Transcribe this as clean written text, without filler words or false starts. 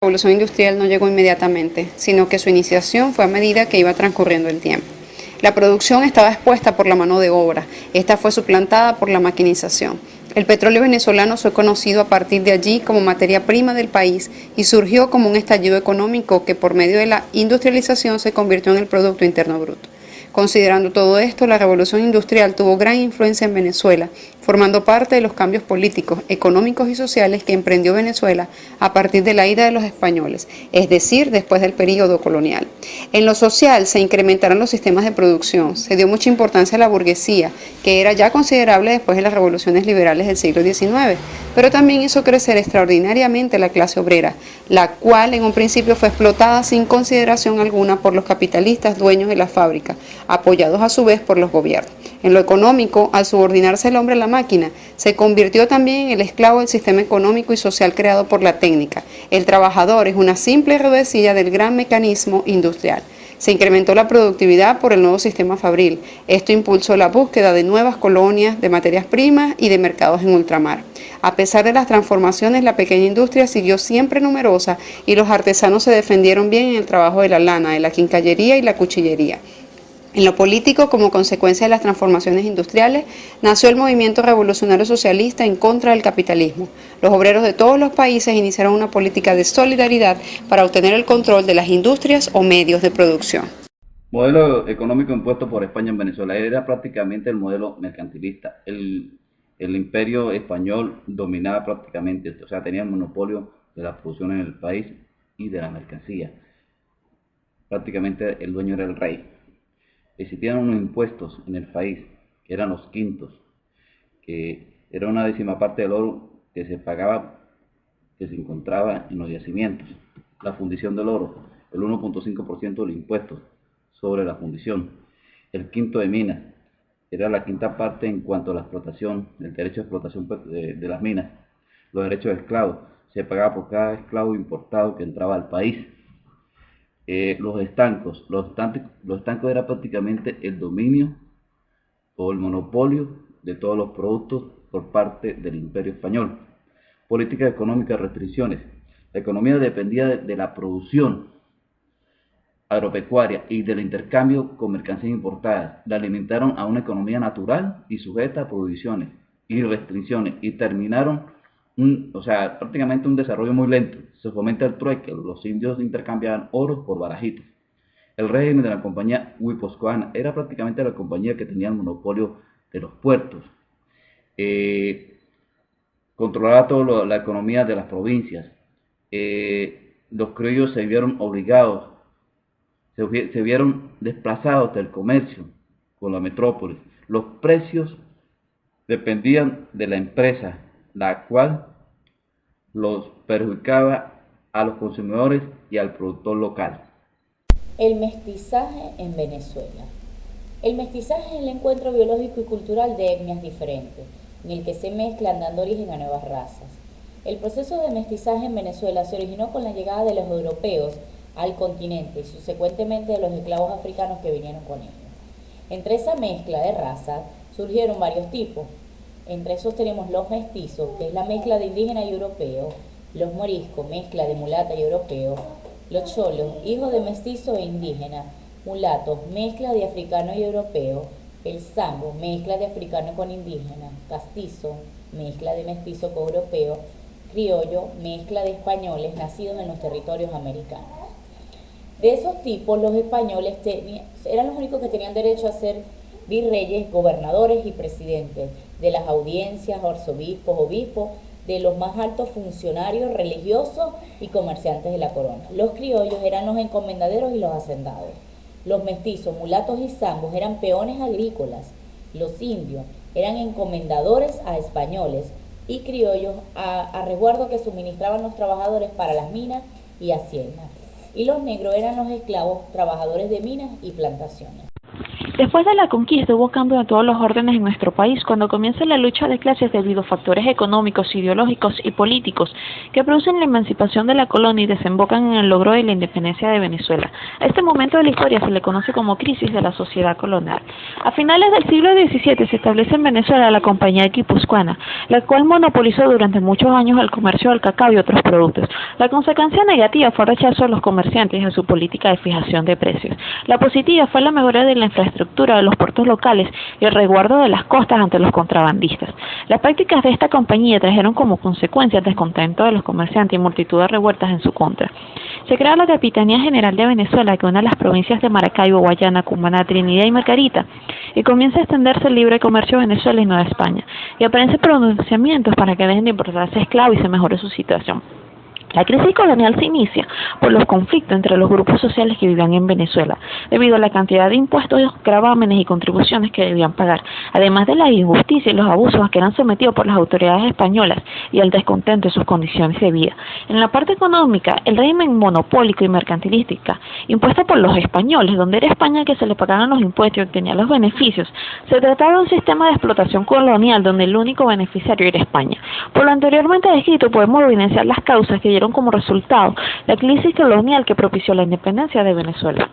La revolución industrial no llegó inmediatamente, sino que su iniciación fue a medida que iba transcurriendo el tiempo. La producción estaba expuesta por la mano de obra, esta fue suplantada por la maquinización. El petróleo venezolano fue conocido a partir de allí como materia prima del país y surgió como un estallido económico que por medio de la industrialización se convirtió en el Producto Interno Bruto. Considerando todo esto, la revolución industrial tuvo gran influencia en Venezuela, formando parte de los cambios políticos, económicos y sociales que emprendió Venezuela a partir de la ida de los españoles, es decir, después del período colonial. En lo social se incrementaron los sistemas de producción, se dio mucha importancia a la burguesía, que era ya considerable después de las revoluciones liberales del siglo XIX, pero también hizo crecer extraordinariamente la clase obrera, la cual en un principio fue explotada sin consideración alguna por los capitalistas dueños de la fábrica, apoyados a su vez por los gobiernos. En lo económico, al subordinarse el hombre a la máquina, se convirtió también en el esclavo del sistema económico y social creado por la técnica. El trabajador es una simple ruedecilla del gran mecanismo industrial. Se incrementó la productividad por el nuevo sistema fabril. Esto impulsó la búsqueda de nuevas colonias, de materias primas y de mercados en ultramar. A pesar de las transformaciones, la pequeña industria siguió siempre numerosa y los artesanos se defendieron bien en el trabajo de la lana, de la quincallería y la cuchillería. En lo político, como consecuencia de las transformaciones industriales, nació el movimiento revolucionario socialista en contra del capitalismo. Los obreros de todos los países iniciaron una política de solidaridad para obtener el control de las industrias o medios de producción. Modelo económico impuesto por España en Venezuela era prácticamente el modelo mercantilista. El imperio español dominaba prácticamente, o sea, tenía el monopolio de la producción en el país y de la mercancía. Prácticamente el dueño era el rey. Existían unos impuestos en el país, que eran los quintos, que era una décima parte del oro que se pagaba, que se encontraba en los yacimientos. La fundición del oro, el 1.5% del impuesto sobre la fundición. El quinto de minas, era la quinta parte en cuanto a la explotación, el derecho de explotación de las minas. Los derechos de esclavos, se pagaba por cada esclavo importado que entraba al país. Los estancos era prácticamente el dominio o el monopolio de todos los productos por parte del Imperio Español. Política económica, restricciones. La economía dependía de la producción agropecuaria y del intercambio con mercancías importadas. La alimentaron a una economía natural y sujeta a prohibiciones y restricciones y terminaron prácticamente un desarrollo muy lento. Se fomenta el trueque, los indios intercambiaban oro por barajitos. El régimen de la compañía guipuzcoana era prácticamente la compañía que tenía el monopolio de los puertos. Controlaba toda la economía de las provincias. Los criollos se vieron obligados, se vieron desplazados del comercio con la metrópolis. Los precios dependían de la empresa, la cual los perjudicaba a los consumidores y al productor local. El mestizaje en Venezuela. El mestizaje es el encuentro biológico y cultural de etnias diferentes, en el que se mezclan dando origen a nuevas razas. El proceso de mestizaje en Venezuela se originó con la llegada de los europeos al continente y subsecuentemente de los esclavos africanos que vinieron con ellos. Entre esa mezcla de razas surgieron varios tipos. Entre esos tenemos los mestizos, que es la mezcla de indígena y europeo, los moriscos, mezcla de mulata y europeo, los cholos, hijos de mestizo e indígena, mulatos, mezcla de africano y europeo, el sango, mezcla de africano con indígena, castizo, mezcla de mestizo con europeo, criollo, mezcla de españoles nacidos en los territorios americanos. De esos tipos, los españoles eran los únicos que tenían derecho a ser virreyes, gobernadores y presidentes de las audiencias, arzobispos, obispos, de los más altos funcionarios religiosos y comerciantes de la corona. Los criollos eran los encomendaderos y los hacendados. Los mestizos, mulatos y zambos eran peones agrícolas. Los indios eran encomendadores a españoles y criollos a resguardo que suministraban los trabajadores para las minas y haciendas. Y los negros eran los esclavos, trabajadores de minas y plantaciones. Después de la conquista hubo cambio en todos los órdenes en nuestro país cuando comienza la lucha de clases debido a factores económicos, ideológicos y políticos que producen la emancipación de la colonia y desembocan en el logro de la independencia de Venezuela. A este momento de la historia se le conoce como crisis de la sociedad colonial. A finales del siglo XVII se establece en Venezuela la Compañía Guipuzcoana, la cual monopolizó durante muchos años el comercio del cacao y otros productos. La consecuencia negativa fue el rechazo de los comerciantes a su política de fijación de precios. La positiva fue la mejora de la infraestructura de los puertos locales y el resguardo de las costas ante los contrabandistas. Las prácticas de esta compañía trajeron como consecuencia el descontento de los comerciantes y multitud de revueltas en su contra. Se crea la Capitanía General de Venezuela que une a las provincias de Maracaibo, Guayana, Cumaná, Trinidad y Margarita y comienza a extenderse el libre comercio a Venezuela y Nueva España y aparecen pronunciamientos para que dejen de importarse esclavos y se mejore su situación. La crisis colonial se inicia por los conflictos entre los grupos sociales que vivían en Venezuela, debido a la cantidad de impuestos, gravámenes y contribuciones que debían pagar, además de la injusticia y los abusos a que eran sometidos por las autoridades españolas y el descontento de sus condiciones de vida. En la parte económica, el régimen monopólico y mercantilística, impuesto por los españoles, donde era España que se le pagaban los impuestos y obtenía los beneficios, se trataba de un sistema de explotación colonial donde el único beneficiario era España. Por lo anteriormente descrito, podemos evidenciar las causas que dieron como resultado la crisis colonial que propició la independencia de Venezuela.